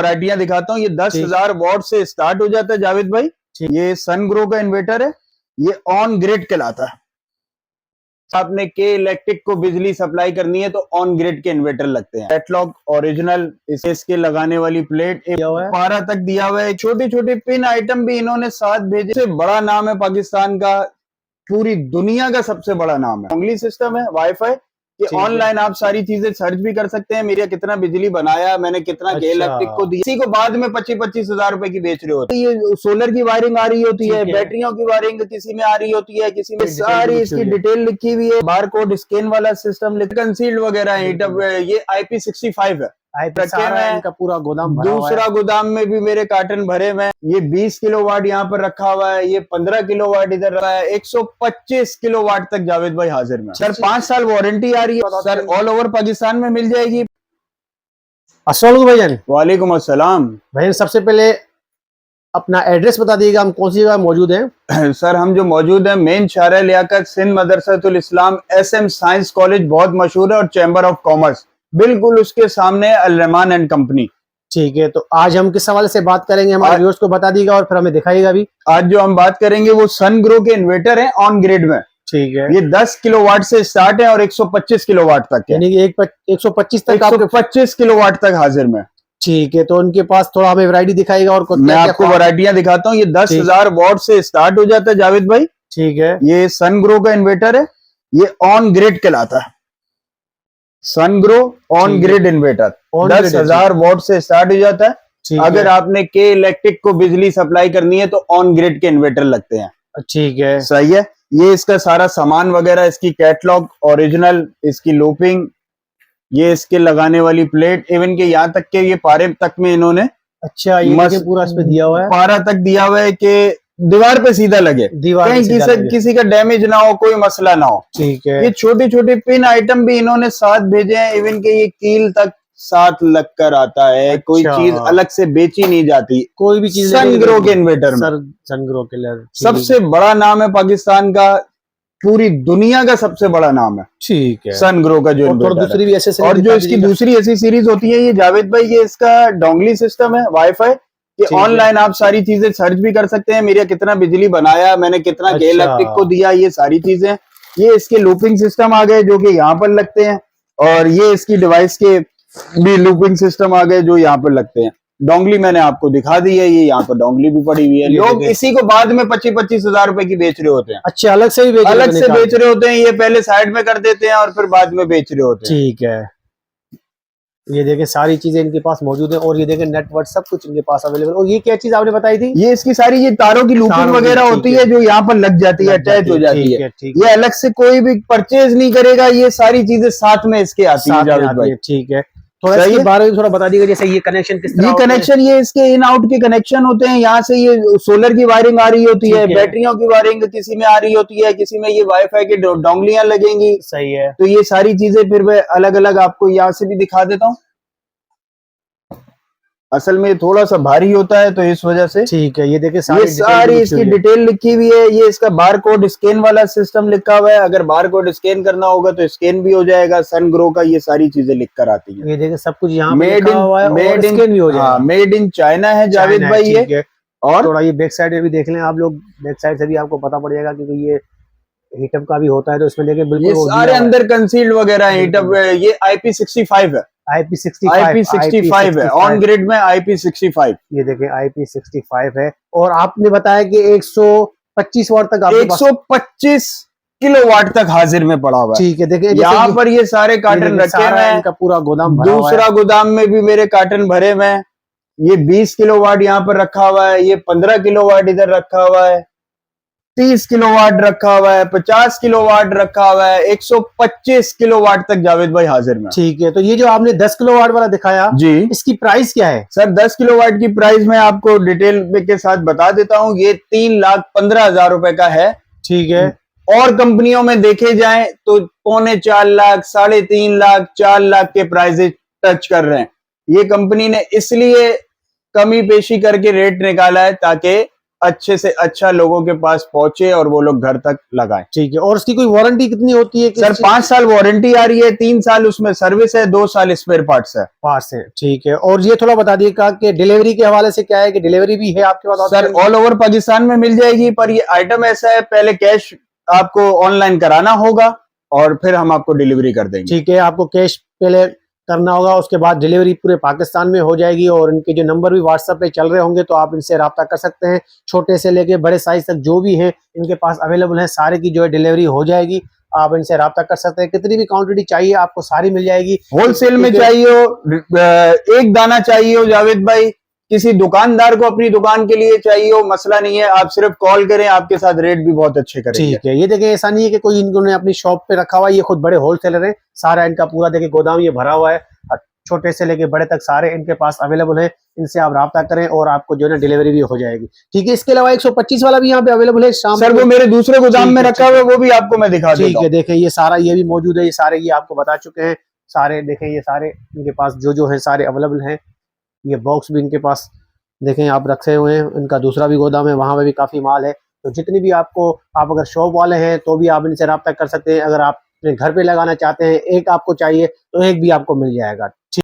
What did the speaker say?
वैरायटियां दिखाता हूँ। ये 10,000 वॉट से स्टार्ट हो जाता है जावेद भाई। ये सनग्रो का इन्वर्टर है, ये ऑन ग्रिड कहलाता है। आपने के इलेक्ट्रिक को बिजली सप्लाई करनी है तो ऑन ग्रिड के इन्वर्टर लगते हैं। कैटलॉग ओरिजिनल, इसके लगाने वाली प्लेट 12 तक दिया हुआ है। छोटे छोटे पिन आइटम भी इन्होंने साथ भेजे। सबसे बड़ा नाम है पाकिस्तान का, पूरी दुनिया का सबसे बड़ा नाम है। डोंगली सिस्टम है, वाईफाई कि ऑनलाइन आप सारी चीजें सर्च भी कर सकते हैं। मेरा कितना बिजली बनाया, मैंने कितना के इलेक्ट्रिक को दिया। इसी को बाद में 25-25 हजार रुपए की बेच रहे होते हैं। ये सोलर की वायरिंग आ रही होती है, बैटरियों की वायरिंग किसी में आ रही होती है, किसी में सारी इसकी डिटेल लिखी हुई है। बारकोड स्कैन वाला सिस्टम, कंसील्ड वगैरह है। ये IP65 है। इनका पूरा गोदाम भरा हुआ है। दूसरा गोदाम में भी मेरे कार्टन भरे हुए हैं। ये 20 किलोवाट यहाँ पर रखा हुआ है, ये 15 किलोवाट इधर रखा है, 125 किलोवाट तक जावेद भाई हाजिर में। सर 5 साल वारंटी आ रही है सर, ऑल ओवर पाकिस्तान में मिल जाएगी। अस्सलाम वालेकुम भाईजान। वालेकुम अस्सलाम भाई, सबसे पहले अपना एड्रेस बता दीजिएगा, हम कौन सी जगह मौजूद हैं? सर हम जो मौजूद हैं मेन शारा लियाकत, सिंध मदरसातुल इस्लाम, SM साइंस कॉलेज बहुत मशहूर है, और चैम्बर ऑफ कॉमर्स बिल्कुल उसके सामने अल रहमान एंड कंपनी। ठीक है, तो आज हम किस हवाले से बात करेंगे, हमारे व्यूअर्स को बता दीजिएगा और फिर हमें दिखाइएगा भी। आज जो हम बात करेंगे वो सनग्रो के इन्वर्टर है ऑन ग्रिड में। ठीक है, ये 10 किलोवाट से स्टार्ट है और 125 किलोवाट तक है, यानी कि 125 तक 125 किलोवाट तक हाजिर में। ठीक है, तो उनके पास थोड़ा हमें वैरायटी दिखाएगा और मैं आपको वैरायटियां दिखाता हूँ। ये 10,000 वॉट से स्टार्ट हो जाता है जावेद भाई। ठीक है, ये सनग्रो का इन्वर्टर है, ये ऑन ग्रिड कहलाता है। Sungro on grid inverter 10,000 what से स्टार्ट हो जाता है। अगर आपने के इलेक्ट्रिक को बिजली सप्लाई करनी है तो ऑन ग्रिड के इन्वर्टर लगते हैं। ठीक है, सही है। ये इसका सारा सामान वगैरह, इसकी कैटलॉग ओरिजिनल, इसकी लूपिंग, ये इसके लगाने वाली प्लेट, इवन के यहाँ तक के ये पारे तक में इन्होंने ये पूरा इस पे दिया हुआ है, पारा तक दिया हुआ है कि दीवार पे सीधा लगे, कहीं किसी का डैमेज ना हो, कोई मसला ना हो। ठीक है, ये छोटे छोटे पिन आइटम भी इन्होंने साथ भेजे हैं, इवन के ये कील तक साथ लग कर आता है। कोई चीज अलग से बेची नहीं जाती, कोई भी चीज। सनग्रो के इन्वर्टर में सनग्रो के सबसे बड़ा नाम है पाकिस्तान का, पूरी दुनिया का सबसे बड़ा नाम है। ठीक है, सनग्रो का जो इन्वर्टर दूसरी भी ऐसे और जो इसकी दूसरी ऐसी सीरीज होती है, ये जावेद भाई ये इसका डोंगली सिस्टम है, वाईफाई कि ऑनलाइन आप सारी चीजें सर्च भी कर सकते हैं। मेरा कितना बिजली बनाया, मैंने कितना के इलेक्ट्रिक को दिया, ये सारी चीजें। ये इसके लूपिंग सिस्टम आ गए जो कि यहाँ पर लगते हैं, और ये इसकी डिवाइस के भी लूपिंग सिस्टम आ गए जो यहाँ पर लगते हैं। डोंगली मैंने आपको दिखा दी है, ये यहाँ पर डोंगली भी पड़ी हुई है। लोग इसी को बाद में 25-25 हजार रुपए की बेच रहे होते हैं। अच्छा, अलग से बेच रहे होते हैं। ये पहले साइड में कर देते हैं और फिर बाद में बेच रहे होते हैं। ठीक है, ये देखें सारी चीजें इनके पास मौजूद है, और ये देखें नेटवर्क सब कुछ इनके पास अवेलेबल। और ये क्या चीज आपने बताई थी? ये इसकी सारी ये तारों की लूपिंग वगैरह होती है जो यहाँ पर लग जाती है, अटैच हो जाती है। ये अलग से कोई भी परचेज नहीं करेगा, ये सारी चीजें साथ में इसके आती है जावेद भाई। ठीक है, थोड़ा इसके बारे में थोड़ा बता दीजिएगा, जैसे ये कनेक्शन किस तरह? ये कनेक्शन, ये इसके इन आउट के कनेक्शन होते हैं। यहाँ से ये सोलर की वायरिंग आ रही होती है, बैटरियों की वायरिंग किसी में आ रही होती है, किसी में ये वाईफाई की डोंगलियां लगेंगी। सही है, तो ये सारी चीजें फिर मैं अलग अलग आपको यहाँ से भी दिखा देता हूँ। असल में थोड़ा सा भारी होता है तो इस वजह से। ठीक है, ये देखिए सारी इसकी डिटेल लिखी हुई है। ये इसका बारकोड स्कैन वाला सिस्टम लिखा हुआ है, अगर बारकोड स्कैन करना होगा तो स्कैन भी हो जाएगा। सनग्रो का ये सारी चीजें लिख कर आती है। ये देखिए सब कुछ यहाँ लिखा हुआ है, मेड इन चाइना है जावेद भाई ये। और थोड़ा ये बैक साइड में भी देख लें आप लोग, बैक साइड से भी आपको पता पड़ जाएगा, क्योंकि ये हीटअप का भी होता है तो इसमें देखिए बिल्कुल सारे अंदर कंसील्ड वगैरह हीटअप। ये IP65 है, IP65 है ऑन ग्रिड में IP65। ये देखें IP65 है, और आपने बताया कि 125 वाट तक, 125 किलोवाट तक हाजिर में पड़ा हुआ है। ठीक है, देखिए यहाँ पर ये सारे कार्टन रखे हुए हैं, इनका पूरा गोदाम भरा हुआ है। दूसरा गोदाम में भी मेरे कार्टन भरे हुए हैं। ये 20 किलोवाट यहाँ पर रखा हुआ है, ये 15 किलोवाट इधर रखा हुआ है, 30 किलोवाट रखा हुआ है, 50 किलोवाट रखा हुआ है, 125 किलोवाट तक जावेद भाई हाजिर में। ठीक है, तो ये जो आपने 10 किलोवाट वाला दिखाया जी, इसकी प्राइस क्या है? सर 10 किलोवाट की प्राइस मैं आपको डिटेल के साथ बता देता हूँ। ये 3,15,000 रुपए का है। ठीक है, और कंपनियों में देखे जाएं तो 3.25 लाख, 3.5 लाख, 4 लाख के प्राइसेस टच कर रहे हैं। ये कंपनी ने इसलिए कमी पेशी करके रेट निकाला है ताकि अच्छे से अच्छा लोगों के पास पहुंचे और वो लोग घर तक लगाएं। ठीक है। और उसकी कोई वारंटी कितनी होती है? सर 5 साल वारंटी आ रही है, 3 साल उसमें सर्विस है, 2 साल स्पेयर पार्ट्स है। पास है, ठीक है। और ये थोड़ा बता दिएगा कि डिलीवरी के हवाले से क्या है, कि डिलीवरी भी है आपके पास? सर ऑल ओवर पाकिस्तान में मिल जाएगी, पर ये आइटम ऐसा है पहले कैश आपको ऑनलाइन कराना होगा और फिर हम आपको डिलीवरी कर देंगे। ठीक है, आपको कैश पहले करना होगा, उसके बाद डिलीवरी पूरे पाकिस्तान में हो जाएगी। और इनके जो नंबर भी व्हाट्सएप पे चल रहे होंगे तो आप इनसे रब्ता कर सकते हैं। छोटे से लेके बड़े साइज तक जो भी है इनके पास अवेलेबल है, सारे की जो है डिलीवरी हो जाएगी। आप इनसे रब्ता कर सकते हैं, कितनी भी क्वांटिटी चाहिए आपको सारी मिल जाएगी। होलसेल में चाहिए हो, एक दाना चाहिए हो जावेद भाई, किसी दुकानदार को अपनी दुकान के लिए चाहिए हो, मसला नहीं है, आप सिर्फ कॉल करें, आपके साथ रेट भी बहुत अच्छे करेंगे। ठीक है। ये देखें, ऐसा नहीं है कि कोई इन्होंने अपनी शॉप पे रखा हुआ है, ये खुद बड़े होलसेलर हैं। सारा इनका पूरा देखे गोदाम ये भरा हुआ है, छोटे से लेके बड़े तक सारे इनके पास अवेलेबल है। इनसे आप रब्ता करें और आपको जो है ना डिलीवरी भी हो जाएगी। ठीक है। इसके अलावा 125 वाला भी यहाँ पे अवेलेबल है शाम सर वो मेरे दूसरे गोदाम में रखा हुआ है, वो भी आपको मैं दिखा देता ठीक हूं। है। देखें ये सारा ये भी मौजूद है, ये सारे ये आपको बता चुके हैं सारे। देखें ये सारे इनके पास जो है सारे अवेलेबल हैं। ये बॉक्स भी इनके पास देखें आप रखे हुए हैं। इनका दूसरा भी गोदाम है, वहां पे भी काफी माल है। तो जितनी भी आपको, आप अगर शॉप वाले हैं तो भी आप इनसे रब्ता कर सकते हैं। अगर आप अपने घर पे लगाना चाहते हैं, एक आपको चाहिए तो एक भी आपको मिल जाएगा। ठीक।